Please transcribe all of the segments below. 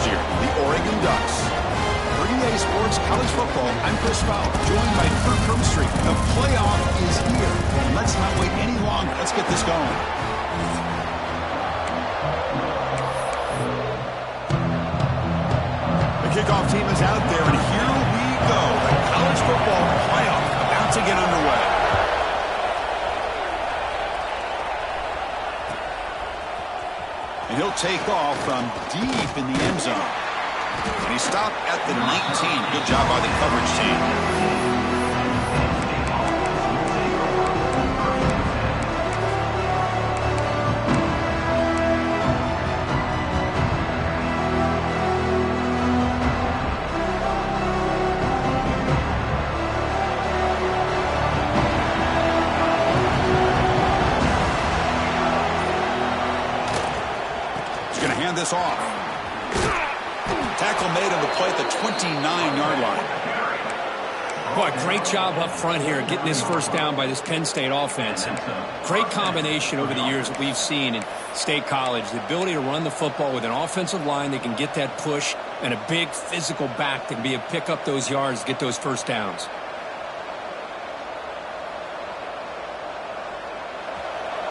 last year, the Oregon Ducks. For EA Sports College Football, I'm Chris Fowler, joined by Kirk Herbstreit. The playoff is here, and let's not wait any longer. Let's get this going. The kickoff team is out there, and here we go. The college football playoff about to get underway. And he'll take off from deep in the end zone. And he stopped at the 19. Good job by the coverage team. This off. Tackle made on the play at the 29-yard line. Boy, great job up front here getting this first down by this Penn State offense. And great combination over the years that we've seen in State College. The ability to run the football with an offensive line that can get that push and a big physical back that can be able to pick up those yards, get those first downs.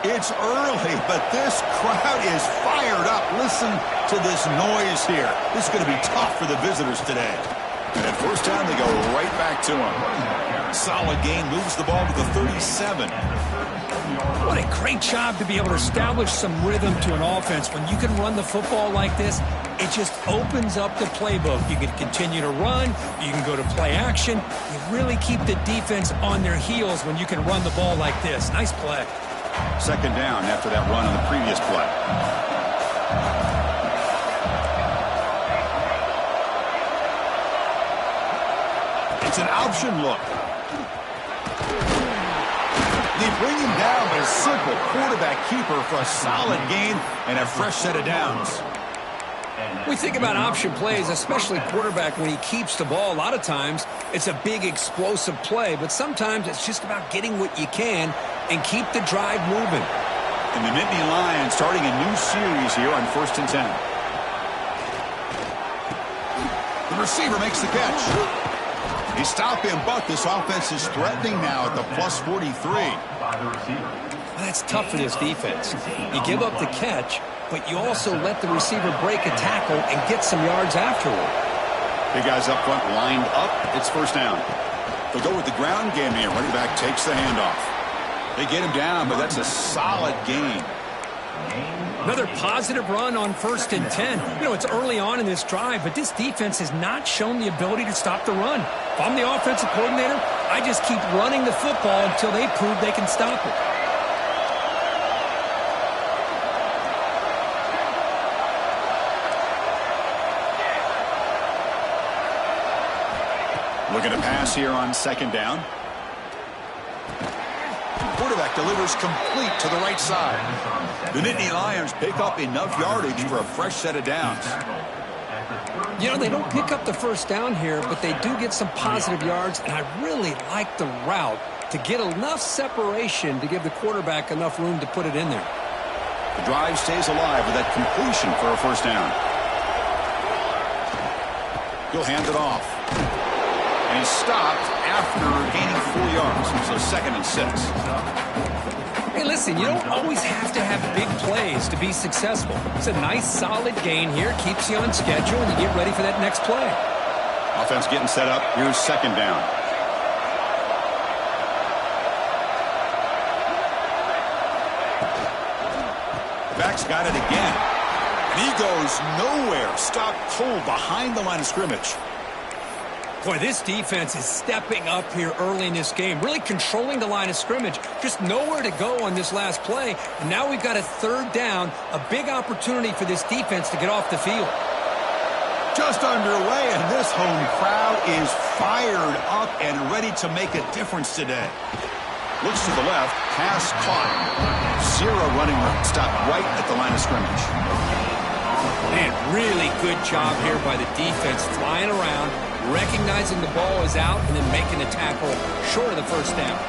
It's early, but this crowd is fired up. Listen to this noise here. This is going to be tough for the visitors today. And at first down, they go right back to him. Solid gain, moves the ball to the 37. What a great job to be able to establish some rhythm to an offense. When you can run the football like this, it just opens up the playbook. You can continue to run. You can go to play action. You really keep the defense on their heels when you can run the ball like this. Nice play. Second down after that run on the previous play. It's an option look. They bring him down, but a simple quarterback keeper for a solid gain and a fresh set of downs. We think about option plays, especially quarterback, when he keeps the ball. A lot of times, it's a big explosive play, but sometimes it's just about getting what you can and keep the drive moving. And the Nittany Lions starting a new series here on 1st and 10. The receiver makes the catch. He stopped him, but this offense is threatening now at the plus 43. Well, that's tough for this defense. You give up the catch, but you also let the receiver break a tackle and get some yards afterward. Big guys up front lined up. It's first down. They'll go with the ground game here. Running back takes the handoff. They get him down, but that's a solid gain. Another positive run on 1st and 10. You know, it's early on in this drive, but this defense has not shown the ability to stop the run. If I'm the offensive coordinator, I just keep running the football until they prove they can stop it. Looking to pass here on second down. Quarterback delivers complete to the right side. The Nittany Lions pick up enough yardage for a fresh set of downs. You know, they don't pick up the first down here, but they do get some positive yards, and I really like the route to get enough separation to give the quarterback enough room to put it in there. The drive stays alive with that completion for a first down. He'll hand it off. And he's stopped after gaining 4 yards. So 2nd and 6. Hey, listen, you don't always have to have big plays to be successful. It's a nice, solid gain here. Keeps you on schedule, and you get ready for that next play. Offense getting set up. Here's second down. Back's got it again. And he goes nowhere. Stopped cold behind the line of scrimmage. Boy, this defense is stepping up here early in this game, really controlling the line of scrimmage. Just nowhere to go on this last play. And now we've got a 3rd down, a big opportunity for this defense to get off the field. Just underway, and this home crowd is fired up and ready to make a difference today. Looks to the left, pass caught. 0 running room, stopped right at the line of scrimmage. Man, really good job here by the defense, flying around, recognizing the ball is out, and then making the tackle short of the first down.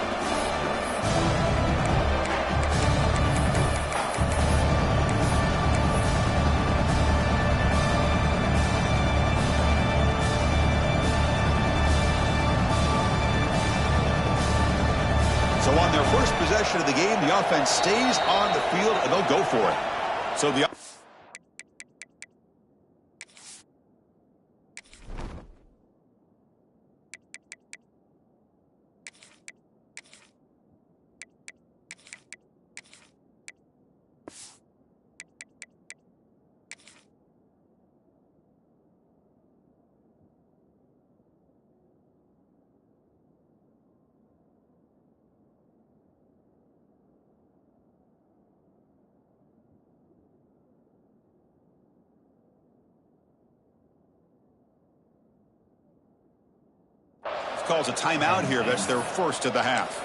possession of the game. The offense stays on the field, and they'll go for it. So the calls a timeout here. That's their first of the half.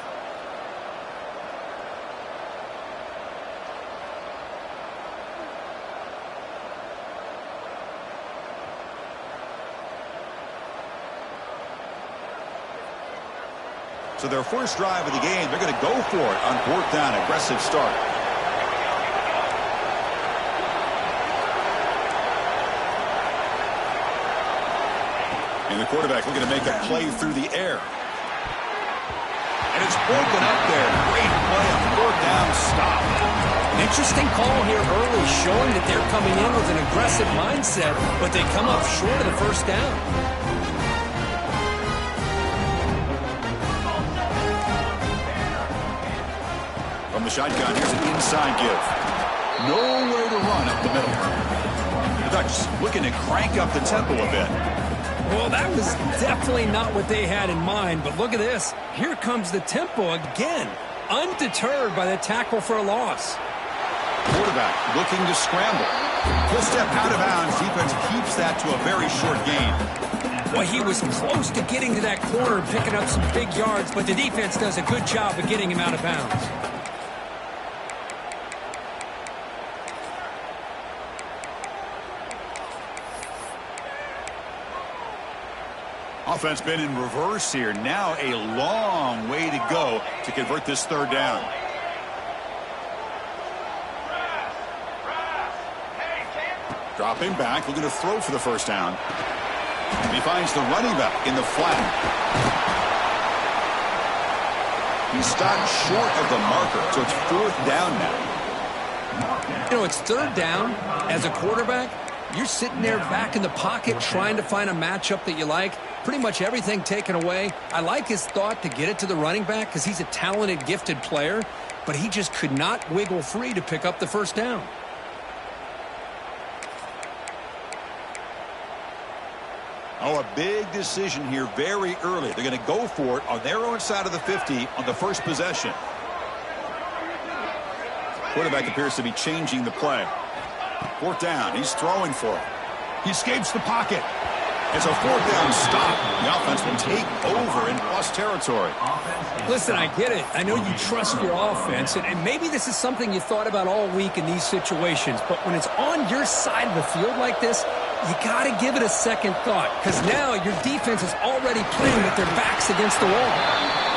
So their first drive of the game, they're going to go for it on fourth down. Aggressive start. And the quarterback looking to make a play through the air. And it's broken up there. Great play on fourth down stop. An interesting call here early, showing that they're coming in with an aggressive mindset, but they come up short of the first down. From the shotgun, here's an inside give. Nowhere to run up the middle. The Ducks looking to crank up the tempo a bit. Well, that was definitely not what they had in mind, but look at this. Here comes the tempo again, undeterred by the tackle for a loss. Quarterback looking to scramble. He'll step out of bounds. Defense keeps that to a very short gain. Well, he was close to getting to that corner, picking up some big yards, but the defense does a good job of getting him out of bounds. Offense been in reverse here. Now a long way to go to convert this third down. Dropping back, looking to throw for the first down. He finds the running back in the flat. He's stopped short of the marker, so it's fourth down now. You know, it's third down. As a quarterback, you're sitting there back in the pocket trying to find a matchup that you like. Pretty much everything taken away. I like his thought to get it to the running back because he's a talented, gifted player, but he just could not wiggle free to pick up the first down. Oh, a big decision here very early. They're going to go for it on their own side of the 50 on the first possession. Quarterback appears to be changing the play. Fourth down. He's throwing for it. He escapes the pocket. It's a fourth down stop. The offense will take over in plus territory. Listen, I get it. I know you trust your offense, and maybe this is something you thought about all week in these situations, but when it's on your side of the field like this, you got to give it a second thought, because now your defense is already playing with their backs against the wall.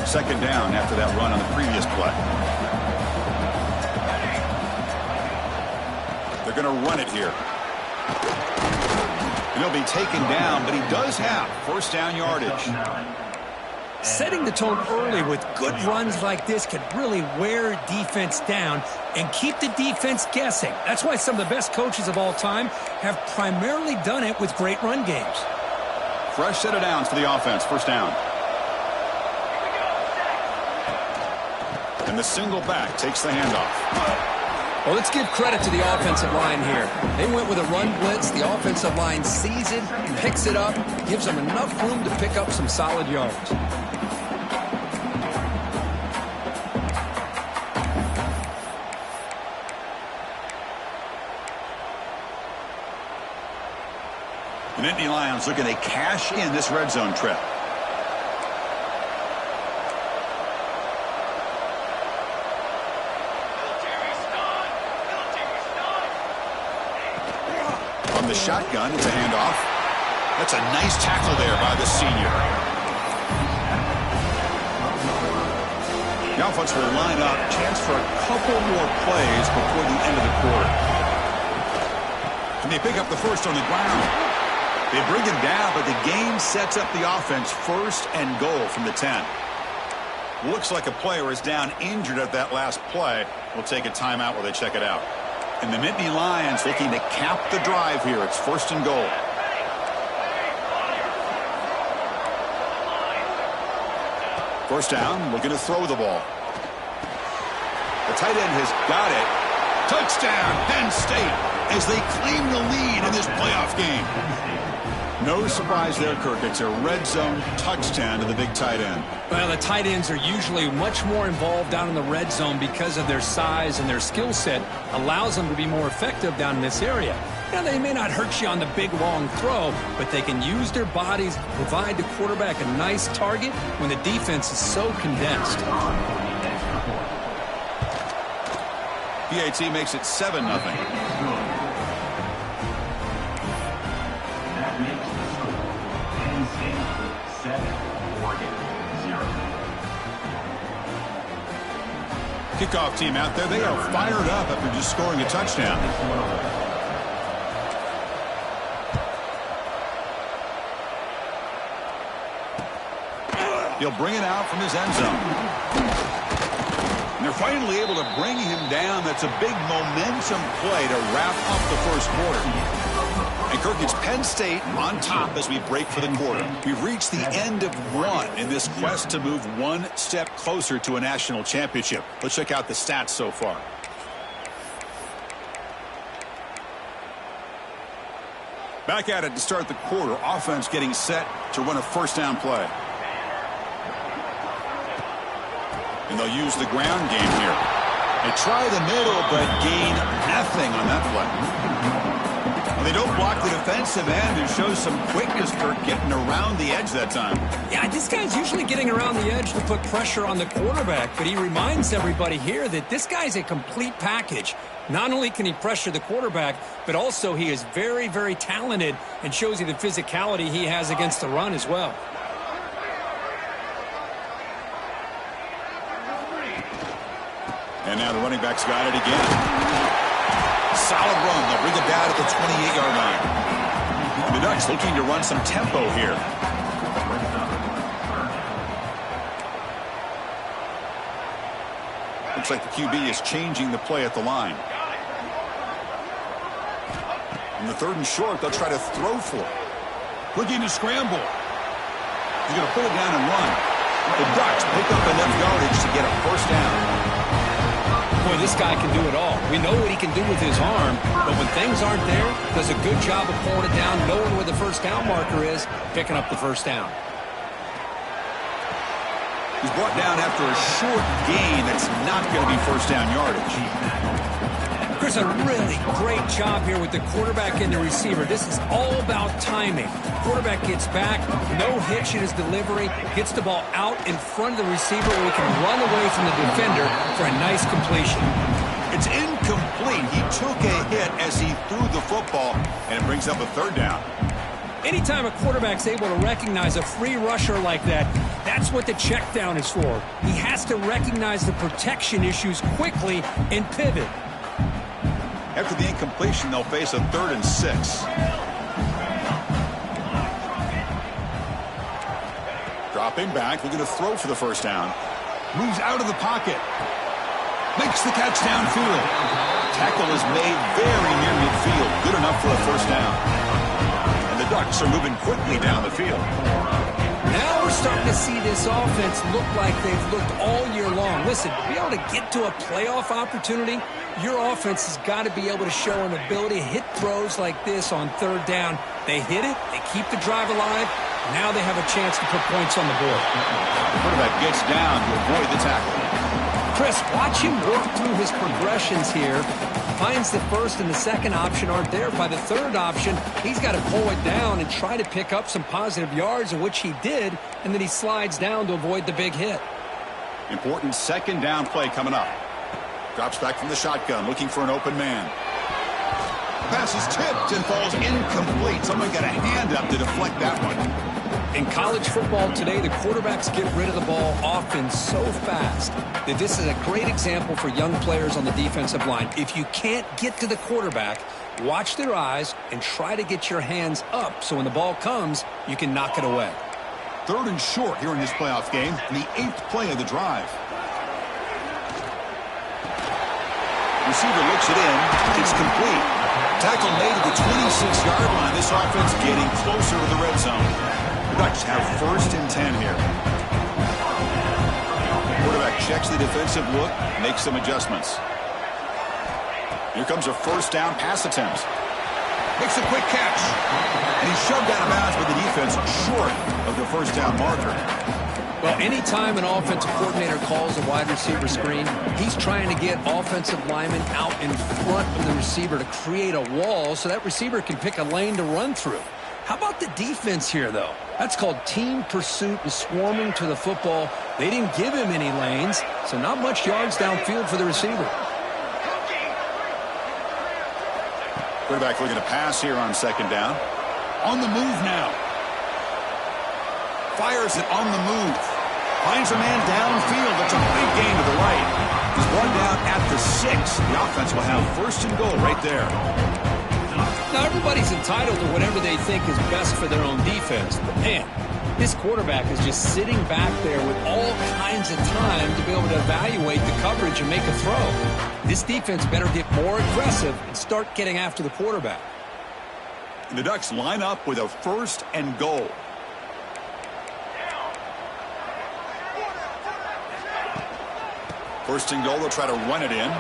Second down after that run on the previous play. They're going to run it here. And he'll be taken down, but he does have first down yardage. Setting the tone early with good runs like this can really wear defense down and keep the defense guessing. That's why some of the best coaches of all time have primarily done it with great run games. Fresh set of downs for the offense. First down. And the single back takes the handoff. Well, let's give credit to the offensive line here. They went with a run blitz. The offensive line sees it, picks it up, gives them enough room to pick up some solid yards. And Indy Lions looking to cash in this red zone trip. From the shotgun, it's a handoff. That's a nice tackle there by the senior. The offense will line up. Chance for a couple more plays before the end of the quarter. And they pick up the first on the ground. They bring him down, but the game sets up the offense first and goal from the 10. Looks like a player is down injured at that last play. We'll take a timeout while they check it out. And the Nittany Lions looking to cap the drive here. It's first and goal. First down, looking to throw the ball. The tight end has got it. Touchdown, Penn State, as they claim the lead in this playoff game. No surprise there, Kirk. It's a red zone touchdown to the big tight end. Well, the tight ends are usually much more involved down in the red zone because of their size, and their skill set allows them to be more effective down in this area. Now, they may not hurt you on the big, long throw, but they can use their bodies to provide the quarterback a nice target when the defense is so condensed. PAT makes it 7-0. Kickoff team out there. They are fired up after just scoring a touchdown. He'll bring it out from his end zone. And they're finally able to bring him down. That's a big momentum play to wrap up the first quarter. And Kirk, it's Penn State on top as we break for the quarter. We've reached the end of one in this quest to move one step closer to a national championship. Let's check out the stats so far. Back at it to start the quarter. Offense getting set to run a first down play. And they'll use the ground game here. They try the middle, but gain nothing on that play. They don't block the defensive end and show some quickness, Kirk, getting around the edge that time. Yeah, this guy's usually getting around the edge to put pressure on the quarterback, but he reminds everybody here that this guy's a complete package. Not only can he pressure the quarterback, but also he is very, very talented and shows you the physicality he has against the run as well. And now the running back's got it again. Solid run. They'll bring it down at the 28-yard line. The Ducks looking to run some tempo here. Looks like the QB is changing the play at the line. On the third and short, they'll try to throw for it. Looking to scramble. He's going to put it down and run. The Ducks pick up enough yardage to get a first down. Boy, this guy can do it all. We know what he can do with his arm, but when things aren't there, does a good job of pulling it down, knowing where the first down marker is, picking up the first down. He's brought down after a short gain that's not going to be first down yardage. Chris, a really great job here with the quarterback and the receiver. This is all about timing. Quarterback gets back, no hitch in his delivery, gets the ball out in front of the receiver where he can run away from the defender for a nice completion. It's incomplete. He took a hit as he threw the football, and it brings up a third down. Anytime a quarterback's able to recognize a free rusher like that, that's what the check down is for. He has to recognize the protection issues quickly and pivot. After the incompletion, they'll face a 3rd and 6. Dropping back, looking to throw for the first down. Moves out of the pocket. Makes the catch downfield. Tackle is made very near midfield. Good enough for a first down. And the Ducks are moving quickly down the field. Now we're starting to see this offense look like they've looked all year long. Listen, to be able to get to a playoff opportunity, your offense has got to be able to show an ability to hit throws like this on 3rd down. They hit it, they keep the drive alive, now they have a chance to put points on the board. The quarterback gets down to avoid the tackle. Chris, watch him work through his progressions here. Finds the first and the second option aren't there. By the third option, he's got to pull it down and try to pick up some positive yards, of which he did, and then he slides down to avoid the big hit. Important 2nd down play coming up. Drops back from the shotgun, looking for an open man. Pass is tipped and falls incomplete. Someone got a hand up to deflect that one. In college football today, the quarterbacks get rid of the ball often so fast that this is a great example for young players on the defensive line. If you can't get to the quarterback, watch their eyes and try to get your hands up so when the ball comes, you can knock it away. 3rd and short here in this playoff game, the 8th play of the drive. Receiver looks it in. It's complete. Tackle made at the 26-yard line. This offense getting closer to the red zone. The Ducks have 1st and 10 here. Quarterback checks the defensive look, makes some adjustments. Here comes a 1st down pass attempt. Makes a quick catch. And he's shoved out of bounds by the defense short of the 1st down marker. Well, anytime an offensive coordinator calls a wide receiver screen, he's trying to get offensive linemen out in front of the receiver to create a wall so that receiver can pick a lane to run through. How about the defense here, though? That's called team pursuit and swarming to the football. They didn't give him any lanes, so not much yards downfield for the receiver. Quarterback looking to pass here on 2nd down. On the move now. Fires it on the move. Finds a man downfield. That's a big gain to the right. He's brought down at the 6. The offense will have 1st and goal right there. Now, everybody's entitled to whatever they think is best for their own defense. But, man, this quarterback is just sitting back there with all kinds of time to be able to evaluate the coverage and make a throw. This defense better get more aggressive and start getting after the quarterback. The Ducks line up with a 1st and goal. First and goal, they'll try to run it in.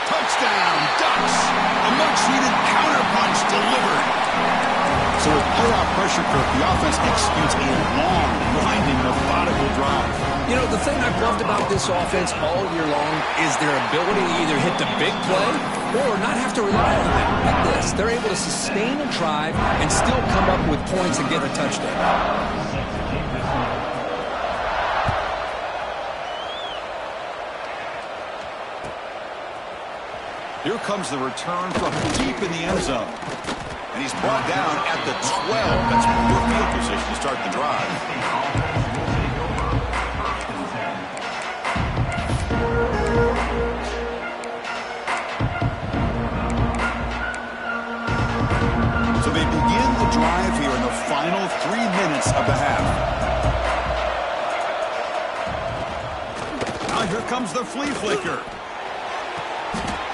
Touchdown, Ducks! A much-needed counterpunch delivered. So with playoff pressure, Kirk, the offense executes a long, winding, methodical drive. You know, the thing I've loved about this offense all year long is their ability to either hit the big play or not have to rely on that. Like this, they're able to sustain a drive and still come up with points and get a touchdown. Here comes the return from deep in the end zone. And he's brought down at the 12. That's poor field position to start the drive. So they begin the drive here in the final 3 minutes of the half. Now here comes the flea flicker.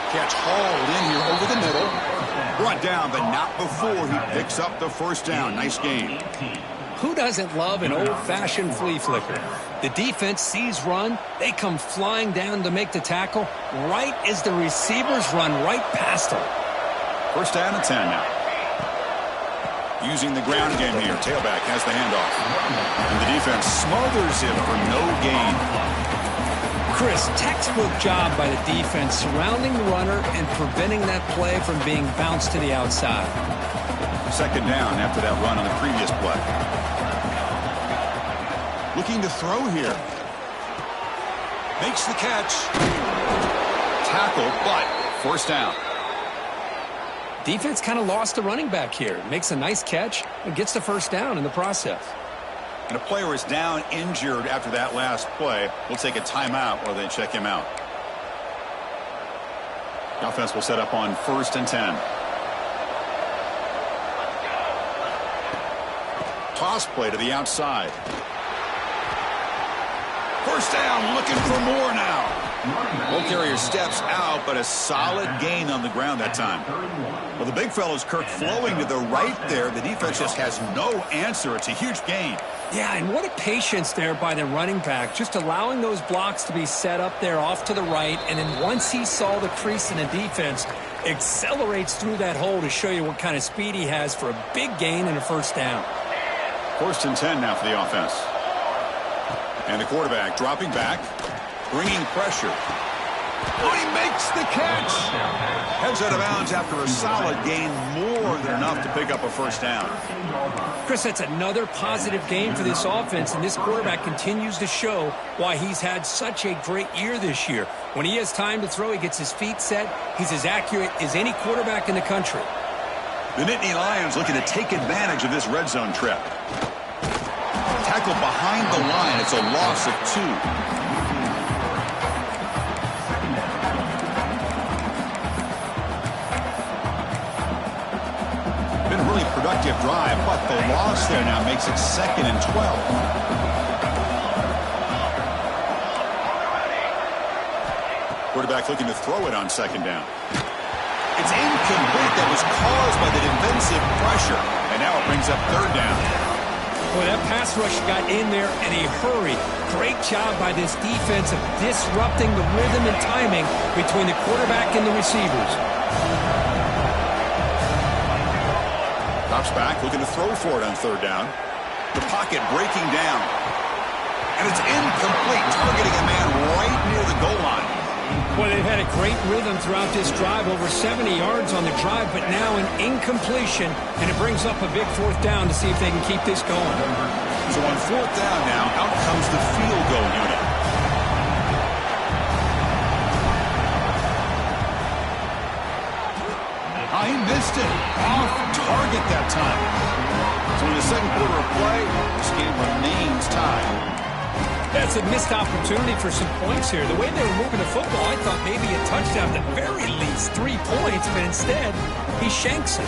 Catch hauled in here over the middle. Brought down, but not before he picks up the 1st down. Nice game. Who doesn't love an old-fashioned flea flicker? The defense sees run. They come flying down to make the tackle right as the receivers run right past them. 1st down and 10 now. Using the ground game here. Tailback has the handoff. And the defense smothers him for no gain. Chris, textbook job by the defense surrounding the runner and preventing that play from being bounced to the outside. 2nd down after that run on the previous play. Looking to throw here. Makes the catch. Tackle, but 1st down. Defense kind of lost the running back here. Makes a nice catch and gets the 1st down in the process. And a player is down injured after that last play. We'll take a timeout while they check him out. The offense will set up on 1st and 10. Toss play to the outside. 1st down, looking for more now. Ball carrier steps out, but a solid gain on the ground that time. Well, the big fellow's Kirk flowing to the right there. The defense just has no answer. It's a huge gain. Yeah, and what a patience there by the running back, just allowing those blocks to be set up there off to the right, and then once he saw the crease in the defense, accelerates through that hole to show you what kind of speed he has for a big gain and a 1st down. 1st and 10 now for the offense. And the quarterback dropping back, bringing pressure. Oh, he makes the catch. Heads out of bounds after a solid gain, more than enough to pick up a 1st down. Chris, that's another positive game for this offense, and this quarterback continues to show why he's had such a great year this year. When he has time to throw, he gets his feet set. He's as accurate as any quarterback in the country. The Nittany Lions looking to take advantage of this red zone trip. tackle behind the line. It's a loss of 2. Been a really productive drive, but the loss there now makes it 2nd and 12. Quarterback looking to throw it on 2nd down. It's incomplete. That was caused by the defensive pressure. And now it brings up 3rd down. Boy, that pass rush got in there in a hurry. Great job by this defense of disrupting the rhythm and timing between the quarterback and the receivers. Drops back, looking to throw for it on 3rd down. The pocket breaking down. And it's incomplete, targeting a man right near the goal line. Boy, they've had a great rhythm throughout this drive, over 70 yards on the drive, but now an incompletion, and it brings up a big 4th down to see if they can keep this going. So on 4th down now, out comes the field goal unit. He missed it. Off target that time. So in the 2nd quarter of play, this game remains tied. That's a missed opportunity for some points here. The way they were moving the football, I thought maybe a touchdown, at the very least 3 points, but instead, he shanks it.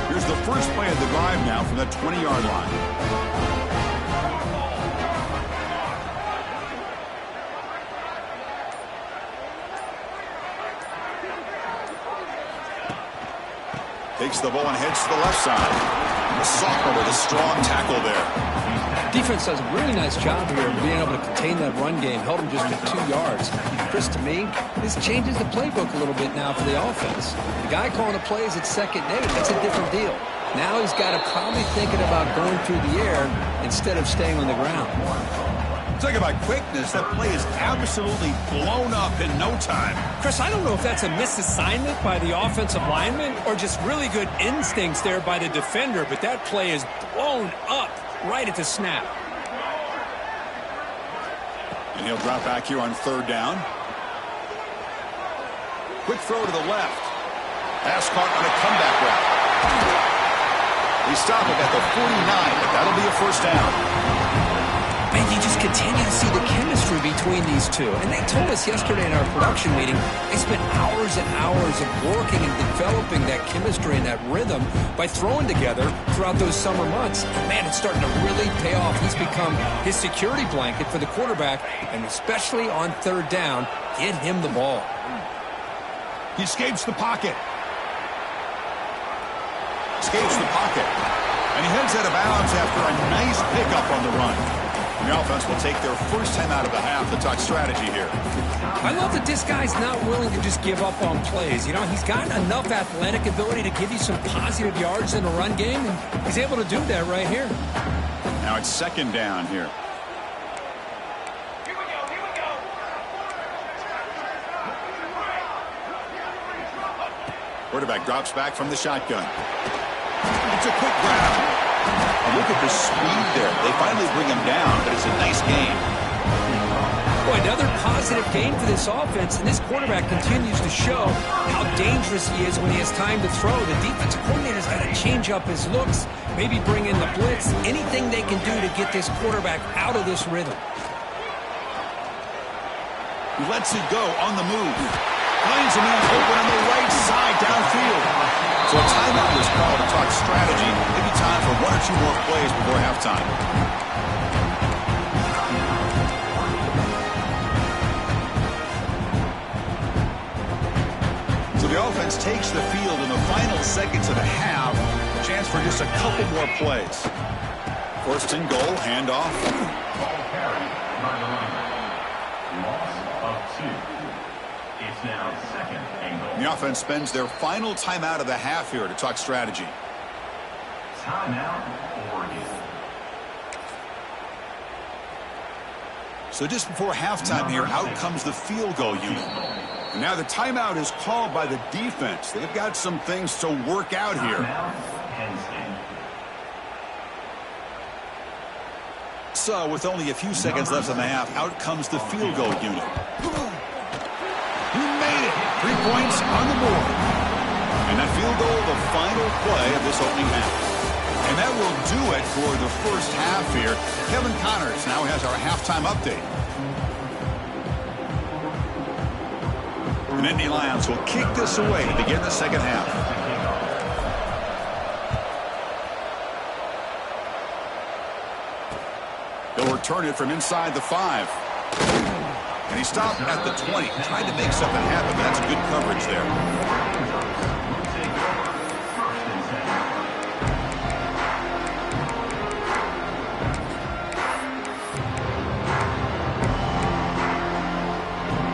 Here's the first play of the drive now from the 20-yard line. Takes the ball and heads to the left side. The sophomore with a strong tackle there. Defense does a really nice job here of being able to contain that run game. Held him just at 2 yards. Chris, to me, this changes the playbook a little bit now for the offense. The guy calling the plays at 2nd and 8, that's a different deal. Now he's got to probably thinking about going through the air instead of staying on the ground. Talk about quickness. That play is absolutely blown up in no time. Chris, I don't know if that's a misassignment by the offensive lineman or just really good instincts there by the defender, but that play is blown up right at the snap. And he'll drop back here on 3rd down. Quick throw to the left. Pass caught on a comeback route. They stop it at the 49, but that'll be a 1st down. And you just continue to see the chemistry between these two. And they told us yesterday in our production meeting, they spent hours and hours of working and developing that chemistry and that rhythm by throwing together throughout those summer months. And man, it's starting to really pay off. He's become his security blanket for the quarterback, and especially on 3rd down, get him the ball. He escapes the pocket. Escapes the pocket. And he heads out of bounds after a nice pickup on the run. The offense will take their first time out of the half to talk strategy here. I love that this guy's not willing to just give up on plays. You know, he's got enough athletic ability to give you some positive yards in the run game, and he's able to do that right here. Now it's 2nd down here. Quarterback drops back from the shotgun. It's a quick grab. And look at the speed there. They finally bring him down, but it's a nice game. Boy, another positive game for this offense, and this quarterback continues to show how dangerous he is when he has time to throw. The defensive coordinator's got to change up his looks, maybe bring in the blitz, anything they can do to get this quarterback out of this rhythm. He lets it go on the move. Finds a man open on the right side downfield. So a timeout was called to talk strategy. Maybe time for 1 or 2 more plays before halftime. So the offense takes the field in the final seconds of the half. A chance for just a couple more plays. 1st and goal, handoff. It's now 2nd and goal. The offense spends their final timeout of the half here to talk strategy. Timeout, Oregon. So just before halftime here, out comes the field goal unit. And now the timeout is called by the defense. They've got some things to work out here. So with only a few seconds left in the half, out comes the field goal unit. He made it. 3 points on the board. And that field goal, the final play of this opening half. And that will do it for the first half here. Kevin Connors now has our halftime update. The Nittany Lions will kick this away to begin the second half. They'll return it from inside the 5. And he stopped at the 20. Tried to make something happen, but that's good coverage there.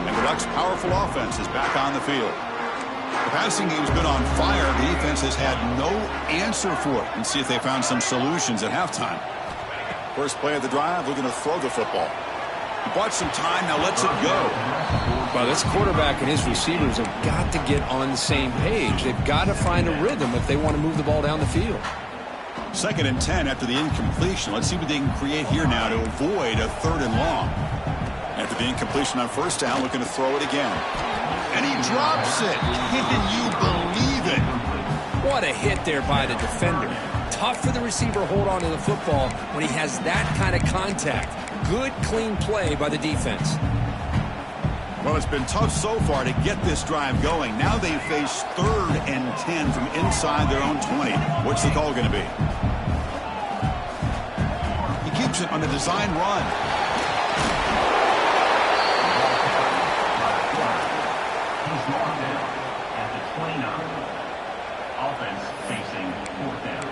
And the Ducks' powerful offense is back on the field. The passing game's been on fire. The defense has had no answer for it. And see if they found some solutions at halftime. First play of the drive, looking to throw the football. He bought some time, now lets it go. Well, this quarterback and his receivers have got to get on the same page. They've got to find a rhythm if they want to move the ball down the field. 2nd and 10 after the incompletion. Let's see what they can create here now to avoid a 3rd and long. After the incompletion on first down, looking to throw it again. And he drops it. Can you believe it? What a hit there by the defender. Tough for the receiver to hold on to the football when he has that kind of contact. Good, clean play by the defense. Well, it's been tough so far to get this drive going. Now they face 3rd and 10 from inside their own 20. What's the call going to be? He keeps it on the design run. He's marked it at the 29. Offense facing 4th down.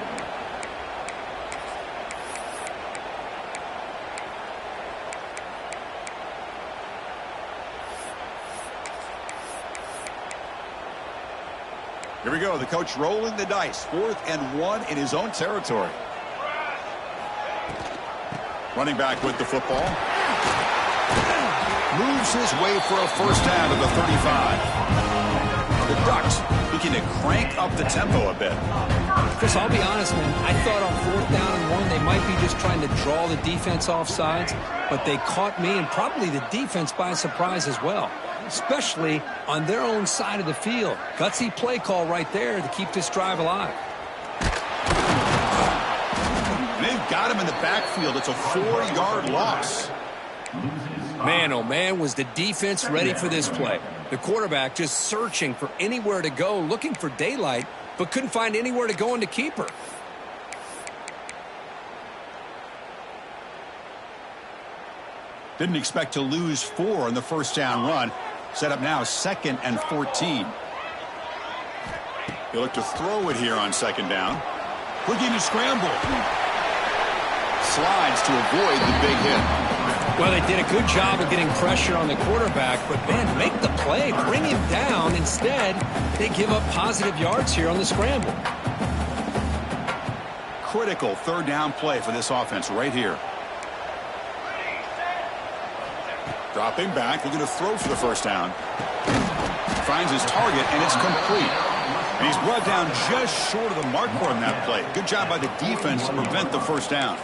Here we go. The coach rolling the dice. 4th and 1 in his own territory. Running back with the football. Moves his way for a first down to the 35. The Ducks looking to crank up the tempo a bit. Chris, I'll be honest, man. I thought on 4th down and 1 they might be just trying to draw the defense off sides, but they caught me and probably the defense by surprise as well, especially on their own side of the field. Gutsy play call right there to keep this drive alive. And they've got him in the backfield. It's a 4-yard loss. Man, oh man, was the defense ready for this play. The quarterback just searching for anywhere to go, looking for daylight, but couldn't find anywhere to go into keeper. Didn't expect to lose 4 on the first down run. Set up now 2nd and 14. He'll look to throw it here on 2nd down. Looking to scramble. Slides to avoid the big hit. Well, they did a good job of getting pressure on the quarterback, but, man, make the play, bring him down. Instead, they give up positive yards here on the scramble. Critical 3rd down play for this offense right here. Dropping back, looking to throw for the first down. Finds his target, and it's complete. And he's brought down just short of the mark for him that play. Good job by the defense to prevent the first down.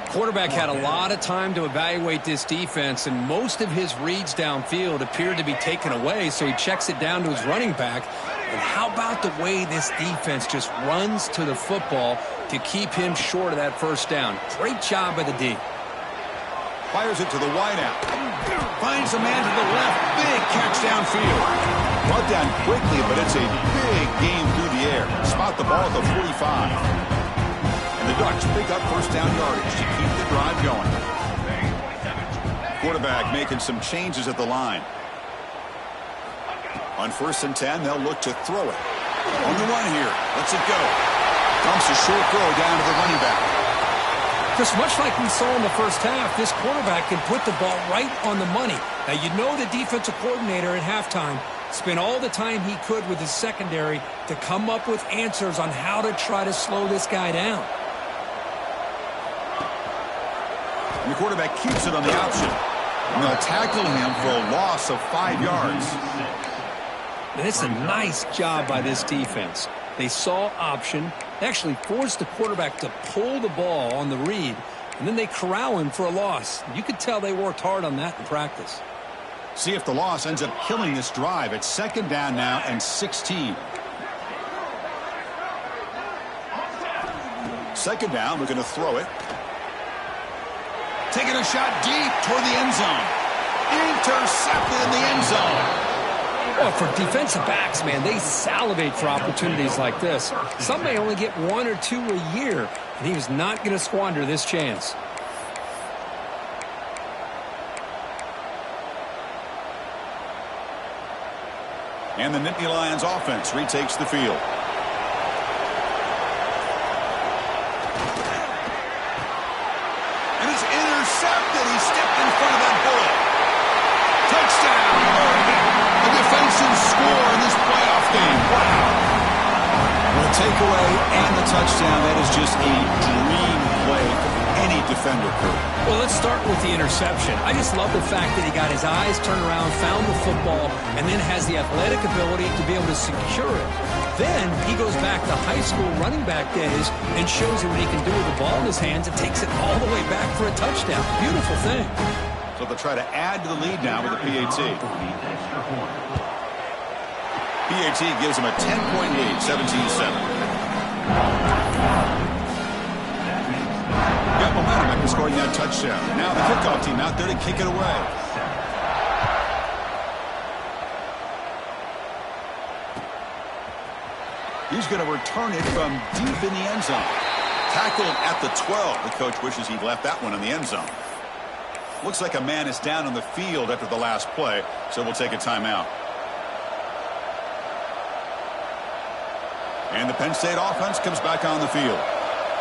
Quarterback had a lot of time to evaluate this defense, and most of his reads downfield appeared to be taken away, so he checks it down to his running back. And how about the way this defense just runs to the football to keep him short of that first down? Great job by the D. Fires it to the wideout. Finds a man to the left. Big catch downfield. Brought down quickly, but it's a big game through the air. Spot the ball at the 45. And the Ducks pick up first down yardage to keep the drive going. Quarterback making some changes at the line. On 1st and 10, they'll look to throw it. On the run here. Lets it go. Dumps a short throw down to the running back. Just much like we saw in the first half, this quarterback can put the ball right on the money. Now, you know the defensive coordinator at halftime spent all the time he could with his secondary to come up with answers on how to try to slow this guy down. And the quarterback keeps it on the option. And they'll tackle him for a loss of 5 yards. And it's a nice job by this defense. They saw option. They actually forced the quarterback to pull the ball on the read, and then they corral him for a loss. You could tell they worked hard on that in practice. See if the loss ends up killing this drive. It's 2nd down now and 16. second down, we're going to throw it. Taking a shot deep toward the end zone. Intercepted in the end zone. Well, for defensive backs, man, they salivate for opportunities like this. Some may only get 1 or 2 a year, and he was not going to squander this chance. And the Nittany Lions offense retakes the field. And it's intercepted. He stepped in front of that bullet. Touchdown, Oregon. A defensive score in this playoff game. Wow. Well, takeaway and the touchdown. That is just a dream play for any defender, Kurt. Well, let's start with the interception. I just love the fact that he got his eyes turned around, found the football, and then has the athletic ability to be able to secure it. Then he goes back to high school running back days and shows you what he can do with the ball in his hands and takes it all the way back for a touchdown. Beautiful thing. So they'll try to add to the lead now with the PAT. PAT gives them a 10-point lead, 17-7. Got momentum after scoring that touchdown. Now the kickoff team out there to kick it away. He's going to return it from deep in the end zone. Tackled at the 12. The coach wishes he'd left that one in the end zone. Looks like a man is down on the field after the last play, so we'll take a timeout. And the Penn State offense comes back on the field.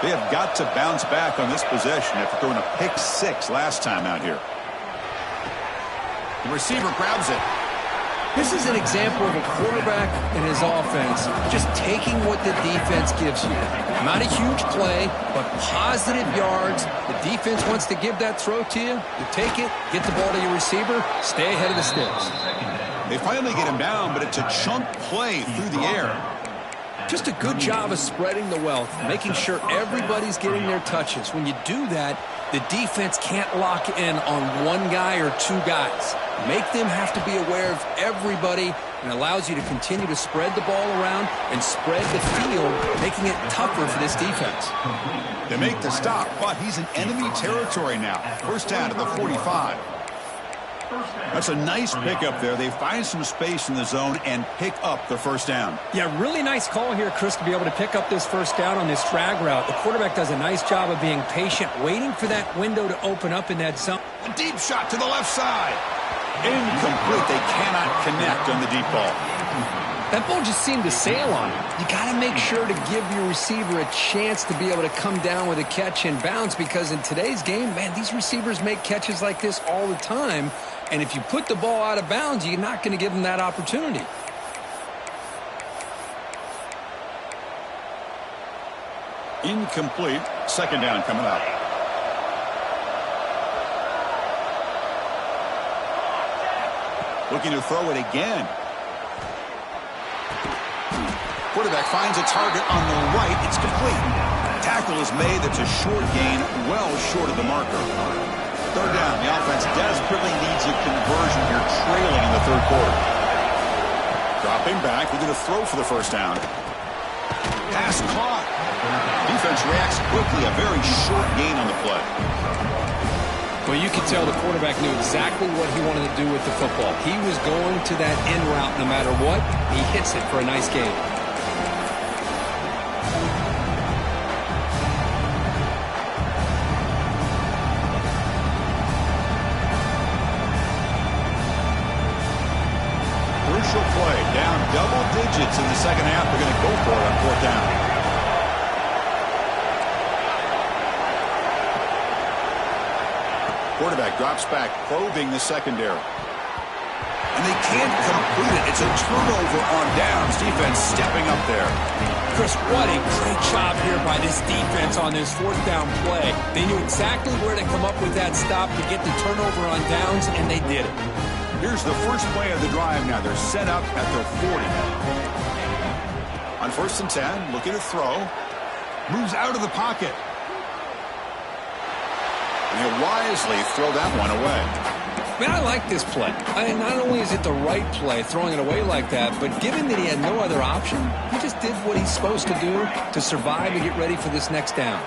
They have got to bounce back on this possession after throwing a pick 6 last time out here. The receiver grabs it. This is an example of a quarterback and his offense just taking what the defense gives you. Not a huge play, but positive yards. The defense wants to give that throw to you. You take it, get the ball to your receiver, stay ahead of the sticks. They finally get him down, but it's a chunk play through the air. Just a good job of spreading the wealth, making sure everybody's getting their touches. When you do that, the defense can't lock in on one guy or 2 guys. Make them have to be aware of everybody, and allows you to continue to spread the ball around and spread the field, making it tougher for this defense. They make the stop, but he's in enemy territory now. First down to the 45. That's a nice pickup there. They find some space in the zone and pick up the first down. Yeah, really nice call here, Chris, to be able to pick up this first down on this drag route. The quarterback does a nice job of being patient, waiting for that window to open up in that zone. A deep shot to the left side. Incomplete. They cannot connect on the deep ball. That ball just seemed to sail on him. You got to make sure to give your receiver a chance to be able to come down with a catch and bounce, because in today's game, man, these receivers make catches like this all the time. And if you put the ball out of bounds, you're not going to give them that opportunity. Incomplete. Second down coming up. Looking to throw it again. Quarterback finds a target on the right. It's complete. Tackle is made. That's a short gain, well short of the marker. Third down. The offense desperately needs a conversion here, trailing in the third quarter. Dropping back. We're going to throw for the first down. Pass caught. Defense reacts quickly. A very short gain on the play. Well, you could tell the quarterback knew exactly what he wanted to do with the football. He was going to that in route no matter what. He hits it for a nice gain. Crucial play. Down double digits in the second half. They're going to go for it on fourth down. Quarterback drops back, probing the secondary. And they can't complete it. It's a turnover on downs. Defense stepping up there. Chris, what a great job here by this defense on this fourth down play. They knew exactly where to come up with that stop to get the turnover on downs, and they did it. Here's the first play of the drive now. They're set up at their 40. On first and 10, looking to throw. Moves out of the pocket. And he'll wisely throw that one away. Man, I like this play. Not only is it the right play, throwing it away like that, but given that he had no other option, he just did what he's supposed to do to survive and get ready for this next down.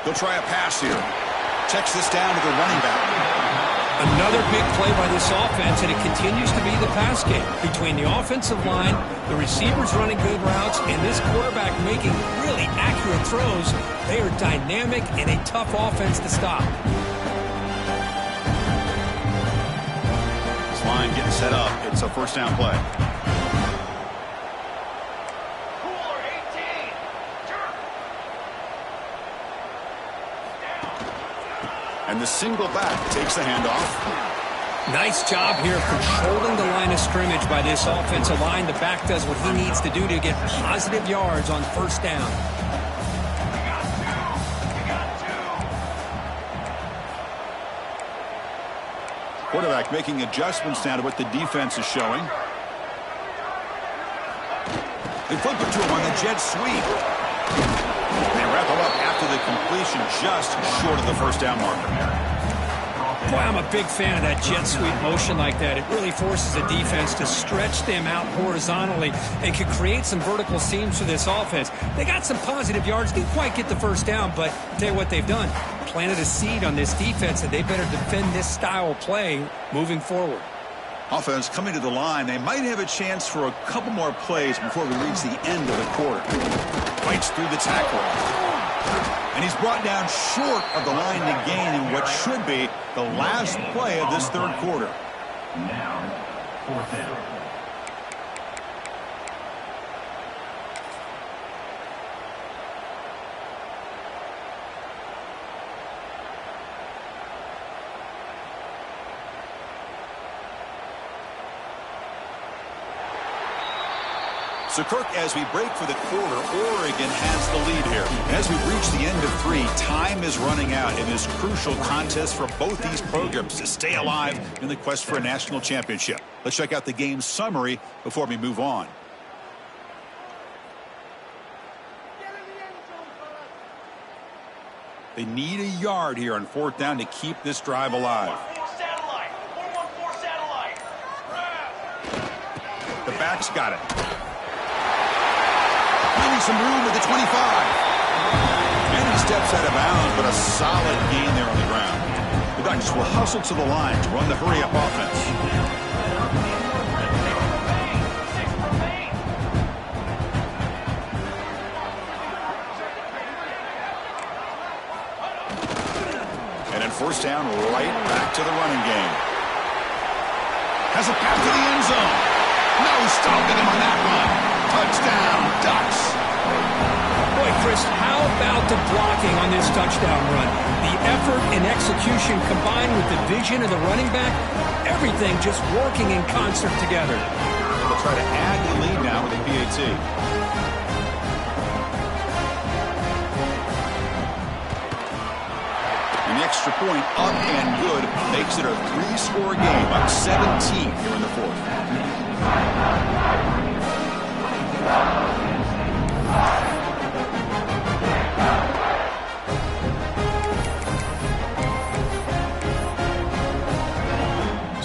He'll try a pass here. Checks this down to the running back. Another big play by this offense, and it continues to be the pass game. Between the offensive line, the receivers running good routes, and this quarterback making really accurate throws, they are dynamic and a tough offense to stop. This line getting set up. It's a first down play. And the single back takes the handoff. Nice job here of controlling the line of scrimmage by this offensive line. The back does what he needs to do to get positive yards on first down. Quarterback making adjustments now to what the defense is showing. They flip it to him on the jet sweep. They wrap him up after the completion, just short of the first down marker. Boy, I'm a big fan of that jet sweep motion like that. It really forces the defense to stretch them out horizontally and can create some vertical seams for this offense. They got some positive yards, didn't quite get the first down, but I'll tell you what they've done. Planted a seed on this defense, and they better defend this style of play moving forward. Offense coming to the line. They might have a chance for a couple more plays before we reach the end of the quarter. Fights through the tackle. And he's brought down short of the line to gain in what should be the last play of this third quarter. Now, fourth down. So, Kirk, as we break for the quarter, Oregon has the lead here. As we reach the end of 3, time is running out in this crucial contest for both these programs to stay alive in the quest for a national championship. Let's check out the game summary before we move on. They need a yard here on fourth down to keep this drive alive. The back's got it. Finding some room at the 25. And he steps out of bounds, but a solid gain there on the ground. The Ducks will hustle to the line to run the hurry-up offense. And in first down, right back to the running game. Has a pass to the end zone. No stopping him on that one. Touchdown, Ducks. Boy, Chris, how about the blocking on this touchdown run? The effort and execution combined with the vision of the running back, everything just working in concert together. They'll try to add to the lead now with the PAT. And the extra point up and good makes it a 3-score game, up 17 here in the fourth.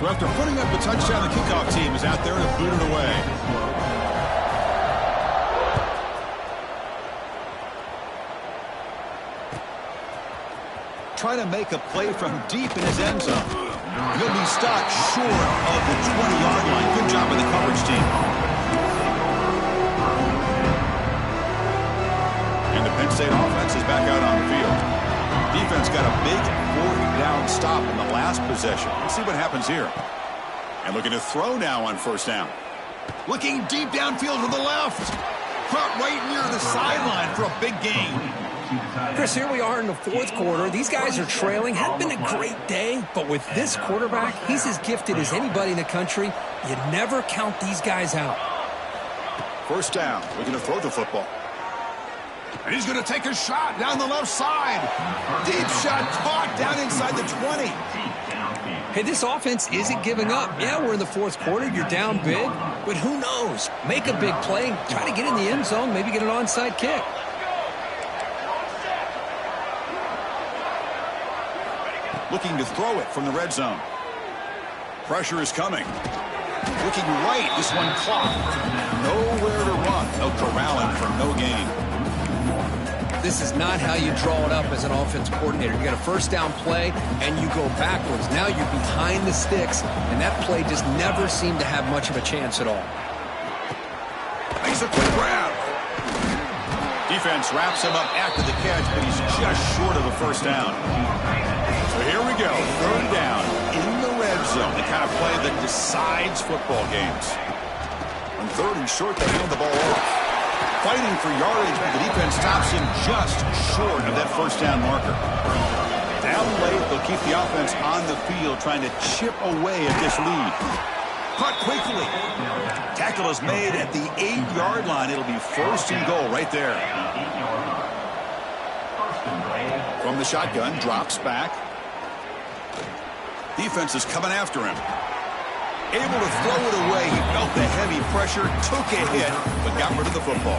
So after putting up the touchdown, the kickoff team is out there to boot it away. Try to make a play from deep in his end zone. He'll be stopped short of the 20-yard line. Good job by the coverage team. And the Penn State offense is back out on the field. Defense got a big fourth down stop in the last possession. Let's see what happens here. And looking to throw now on first down. Looking deep downfield to the left. Caught right near the sideline for a big gain. Chris, here we are in the fourth quarter. These guys are trailing. Hadn't been a great day, but with this quarterback, he's as gifted as anybody in the country. You never count these guys out. First down. Looking to throw the football. And he's going to take a shot down the left side. Deep shot caught down inside the 20. Hey, this offense isn't giving up. Yeah, we're in the fourth quarter. You're down big. But who knows? Make a big play. Try to get in the end zone. Maybe get an onside kick. Looking to throw it from the red zone. Pressure is coming. Looking right. This one caught. Nowhere to run. No corralling for no gain. This is not how you draw it up as an offense coordinator. You got a first down play, and you go backwards. Now you're behind the sticks, and that play just never seemed to have much of a chance at all. Makes a quick grab. Defense wraps him up after the catch, but he's just short of a first down. So here we go. Third down in the red zone. The kind of play that decides football games. On third and short, they hand the ball off. Fighting for yardage, but the defense stops him just short of that first down marker. Down late, they'll keep the offense on the field trying to chip away at this lead. Caught quickly. Tackle is made at the 8-yard line. It'll be first and goal right there. From the shotgun, drops back. Defense is coming after him. Able to throw it away. He felt the heavy pressure, took a hit, but got rid of the football.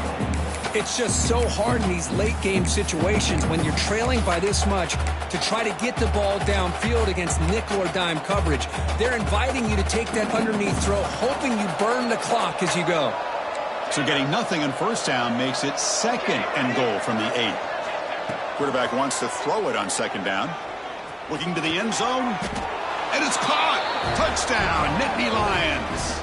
It's just so hard in these late-game situations when you're trailing by this much to try to get the ball downfield against nickel or dime coverage. They're inviting you to take that underneath throw, hoping you burn the clock as you go. So getting nothing on first down makes it second and goal from the 8. Quarterback wants to throw it on second down. Looking to the end zone. And it's caught. Touchdown, Nittany Lions.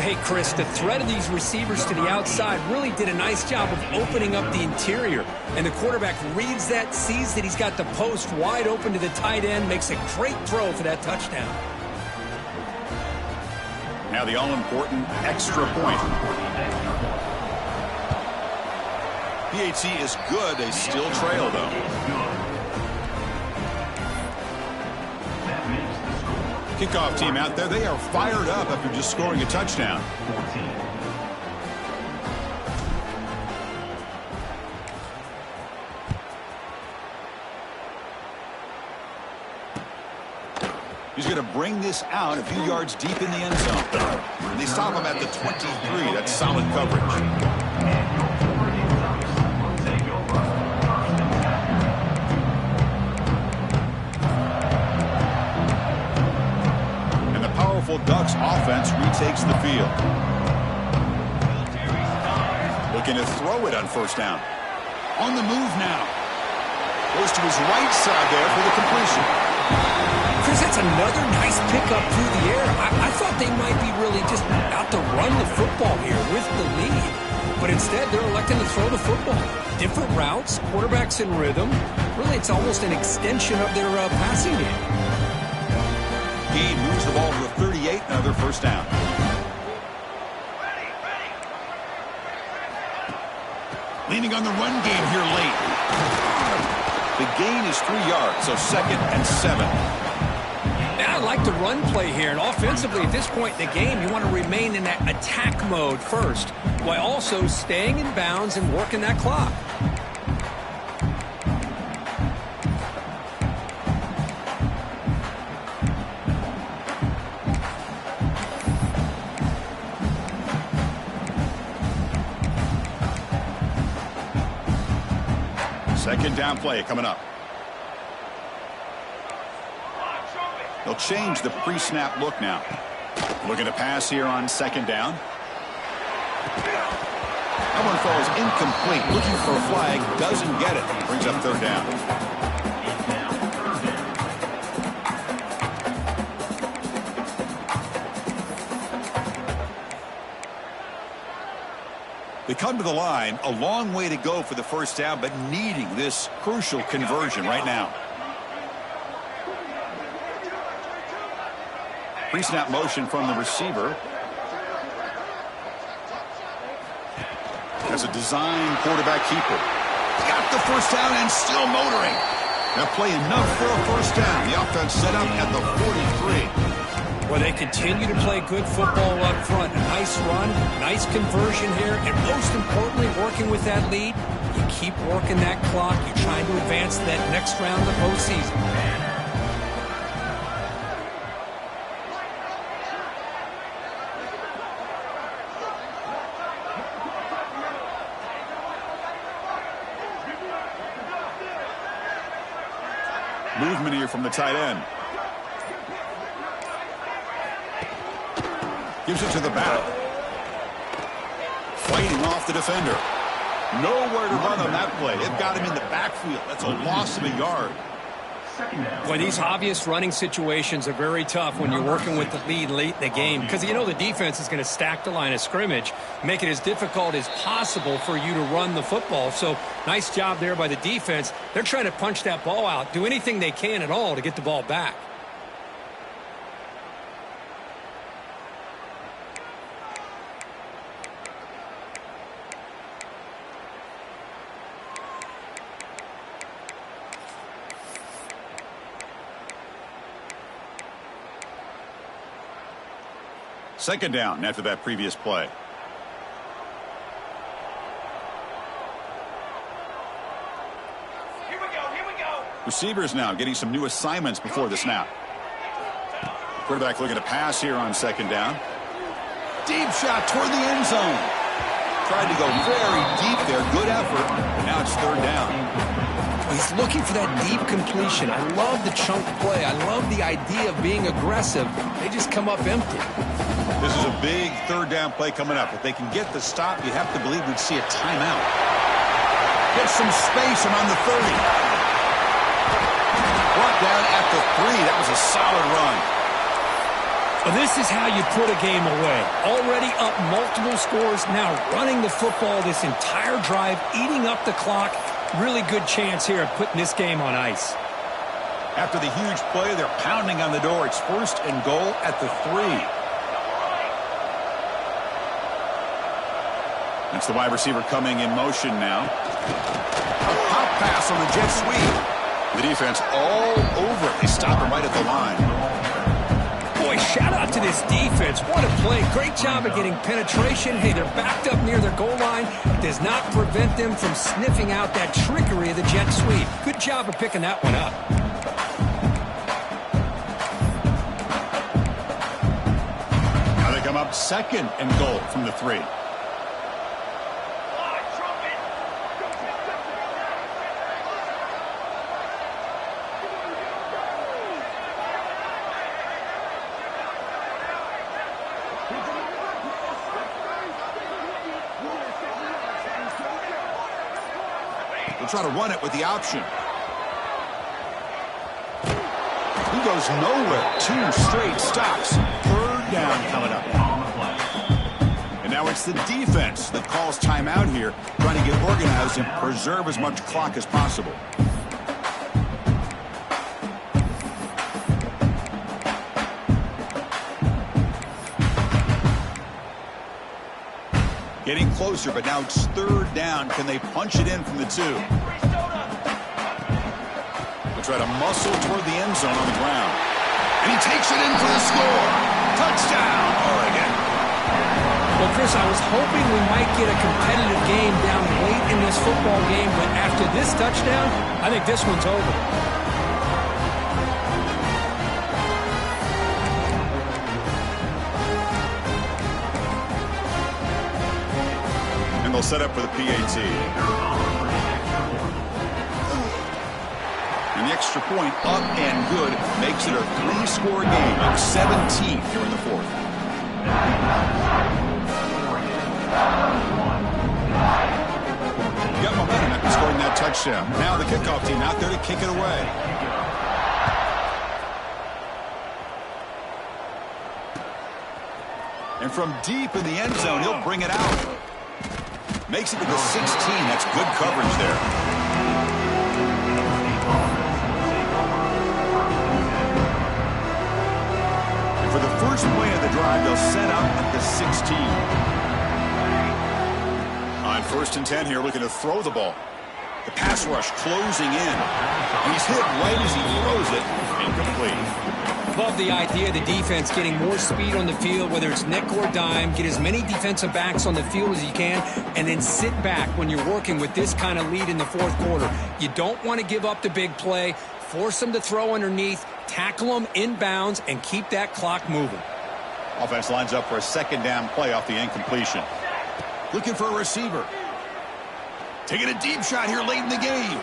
Hey, Chris, the threat of these receivers to the outside really did a nice job of opening up the interior. And the quarterback reads that, sees that he's got the post wide open to the tight end, makes a great throw for that touchdown. Now the all-important extra point. PAT is good. They still trail, though. Kickoff team out there. They are fired up after just scoring a touchdown. He's going to bring this out a few yards deep in the end zone. And they stop him at the 23. That's solid coverage. Ducks offense retakes the field. Looking to throw it on first down. On the move now. Goes to his right side there for the completion. Chris, that's another nice pickup through the air. I thought they might be really just out to run the football here with the lead. But instead, they're electing to throw the football. Different routes, quarterbacks in rhythm. Really, it's almost an extension of their passing game. Gain moves the ball to the 38, another first down. Leaning on the run game here late. The gain is 3 yards, so second and 7. Now I like the run play here, and offensively at this point in the game, you want to remain in that attack mode first, while also staying in bounds and working that clock. Second down play coming up. They'll change the pre-snap look now. Looking to pass here on second down. That one falls incomplete. Looking for a flag. Doesn't get it. Brings up third down. They come to the line, a long way to go for the first down, but needing this crucial conversion right now. Pre-snap motion from the receiver. As a design quarterback keeper. Got the first down and still motoring. That play enough for a first down. The offense set up at the 43. Well, they continue to play good football up front. A nice run, nice conversion here, and most importantly, working with that lead, you keep working that clock. You're trying to advance to that next round of the postseason. Movement here from the tight end. Gives it to the back. Fighting off the defender. Nowhere to run on that play. It got him in the backfield. That's a loss of a yard. Boy, these obvious running situations are very tough when you're working with the lead late in the game because you know the defense is going to stack the line of scrimmage, make it as difficult as possible for you to run the football. So nice job there by the defense. They're trying to punch that ball out, do anything they can at all to get the ball back. Second down after that previous play. Here we go. Receivers now getting some new assignments before the snap. Quarterback looking to pass here on second down. Deep shot toward the end zone. Tried to go very deep there. Good effort. Now it's third down. He's looking for that deep completion. I love the chunk play. I love the idea of being aggressive. They just come up empty. This is a big third down play coming up. If they can get the stop, you have to believe we'd see a timeout. Get some space around the 30. Brought down at the 3. That was a solid run. Well, this is how you put a game away. Already up multiple scores, now running the football this entire drive, eating up the clock. Really good chance here of putting this game on ice. After the huge play, they're pounding on the door. It's first and goal at the 3. That's the wide receiver coming in motion now. A pop pass on the jet sweep. The defense all over it. They stop him right at the line. Boy, shout out to this defense. What a play. Great job of getting penetration. Hey, they're backed up near their goal line. It does not prevent them from sniffing out that trickery of the jet sweep. Good job of picking that one up. Now they come up second and goal from the 3. Try to run it with the option. He goes nowhere. 2 straight stops. Third down coming up. And now it's the defense that calls timeout here, trying to get organized and preserve as much clock as possible. Getting closer, but now it's third down. Can they punch it in from the 2? They'll try to muscle toward the end zone on the ground. And he takes it in for the score. Touchdown, Oregon. Well, Chris, I was hoping we might get a competitive game down late in this football game, but after this touchdown, I think this one's over. They'll set up for the PAT. And the extra point up and good makes it a 3-score game of 17 here in the 4th. Got momentum after scoring that touchdown. Now the kickoff team out there to kick it away. And from deep in the end zone, he'll bring it out. Makes it to the 16. That's good coverage there. And for the first play of the drive, they'll set up at the 16. On 1st and 10 here, looking to throw the ball. The pass rush closing in. And he's hit right as he throws it. Incomplete. Love the idea of the defense getting more speed on the field, whether it's nickel or dime. Get as many defensive backs on the field as you can, and then sit back when you're working with this kind of lead in the 4th quarter. You don't want to give up the big play. Force them to throw underneath, tackle them inbounds, and keep that clock moving. Offense lines up for a second down play off the incompletion. Looking for a receiver. Taking a deep shot here late in the game.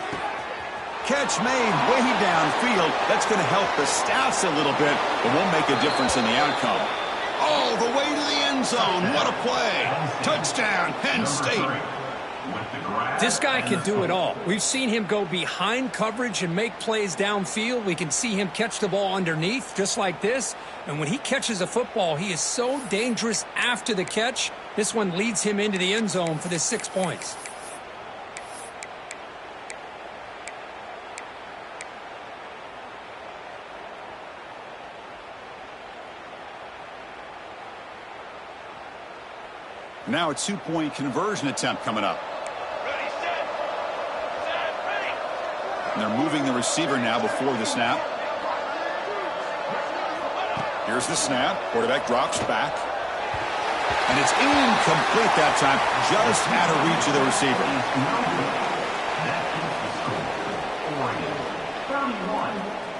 Catch made way downfield. That's going to help the stats a little bit, but won't make a difference in the outcome. Oh, the way to the end zone. What a play. Touchdown, Penn State. This guy can do it all. We've seen him go behind coverage and make plays downfield. We can see him catch the ball underneath, just like this. And when he catches a football, he is so dangerous after the catch. This one leads him into the end zone for the 6 points. Now a 2-point conversion attempt coming up. And they're moving the receiver now before the snap. Here's the snap. Quarterback drops back. And it's incomplete that time. Just out of reach of the receiver.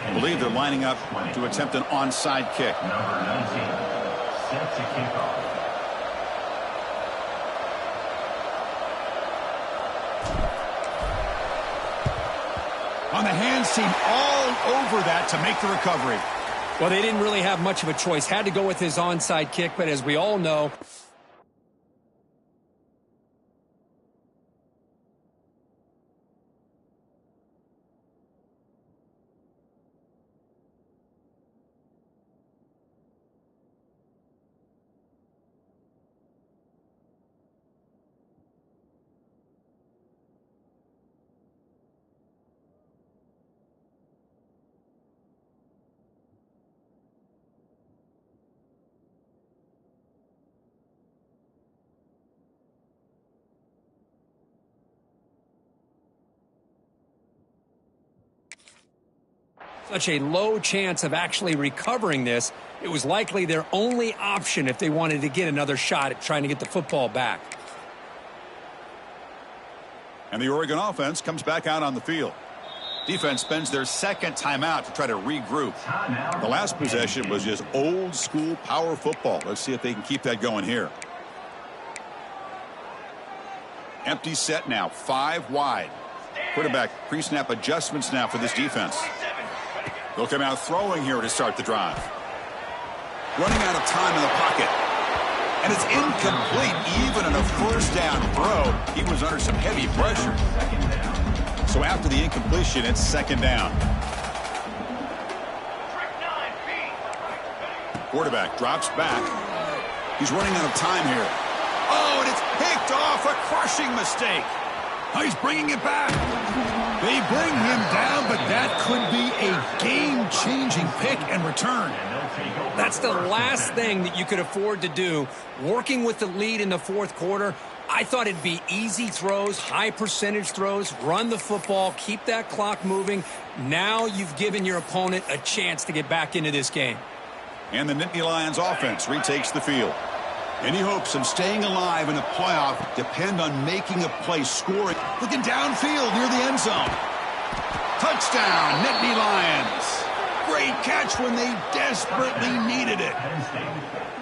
I believe they're lining up to attempt an onside kick. Number 19 set to kick off. On the hands team, all over that to make the recovery. Well, they didn't really have much of a choice. Had to go with his onside kick, but as we all know, such a low chance of actually recovering this. It was likely their only option if they wanted to get another shot at trying to get the football back. And the Oregon offense comes back out on the field. Defense spends their second timeout to try to regroup. The last possession was just old school power football. Let's see if they can keep that going here. Empty set now, 5 wide. Quarterback pre-snap adjustments now for this defense. They'll come out throwing here to start the drive. Running out of time in the pocket. And it's incomplete even in a first down throw. He was under some heavy pressure. So after the incompletion, it's second down. Quarterback drops back. He's running out of time here. Oh, and it's picked off. A crushing mistake. Oh, he's bringing it back. They bring him down, but that could be a game-changing pick and return. That's the last thing that you could afford to do. Working with the lead in the fourth quarter, I thought it'd be easy throws, high percentage throws, run the football, keep that clock moving. Now you've given your opponent a chance to get back into this game. And the Nittany Lions offense retakes the field. Any hopes of staying alive in the playoff depend on making a play, scoring, looking downfield near the end zone. Touchdown, Nittany Lions. Great catch when they desperately needed it.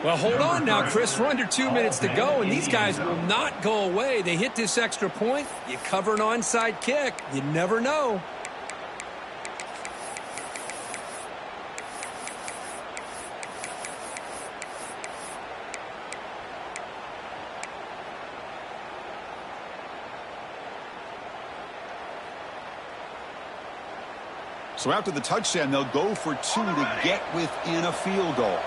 Well, hold on now, Chris. We're under 2 minutes to go, and these guys will not go away. They hit this extra point. You cover an onside kick. You never know. So after the touchdown, they'll go for 2 to get within a field goal.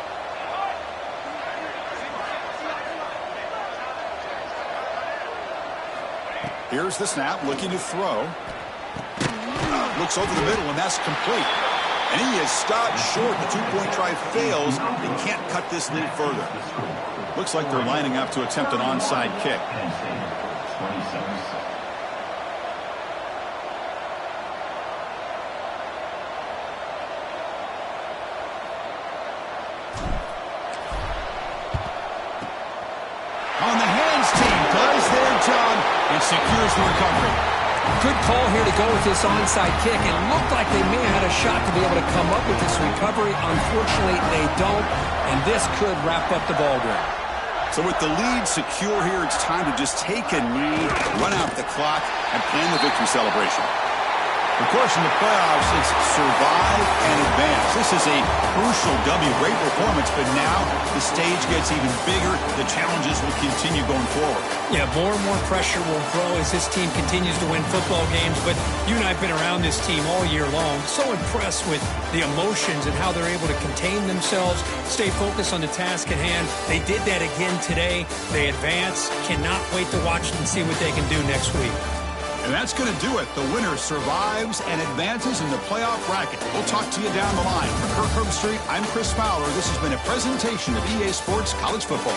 Here's the snap, looking to throw. Looks over the middle, and that's complete. And he is stopped short. The 2-point try fails. They can't cut this lead further. Looks like they're lining up to attempt an onside kick. On the hands team does their job and secures the recovery. Good call here to go with this onside kick. It looked like they may have had a shot to be able to come up with this recovery. Unfortunately, they don't, and this could wrap up the ball game. So with the lead secure here, it's time to just take a knee, run out the clock, and plan the victory celebration. Of course, in the playoffs, it's survive and advance. This is a crucial W. Great performance, but now the stage gets even bigger. The challenges will continue going forward. Yeah, more and more pressure will grow as this team continues to win football games. But you and I have been around this team all year long. So impressed with the emotions and how they're able to contain themselves, stay focused on the task at hand. They did that again today. They advance. Cannot wait to watch and see what they can do next week. And that's going to do it. The winner survives and advances in the playoff bracket. We'll talk to you down the line. For Kirk Herbstreit, I'm Chris Fowler. This has been a presentation of EA Sports College Football.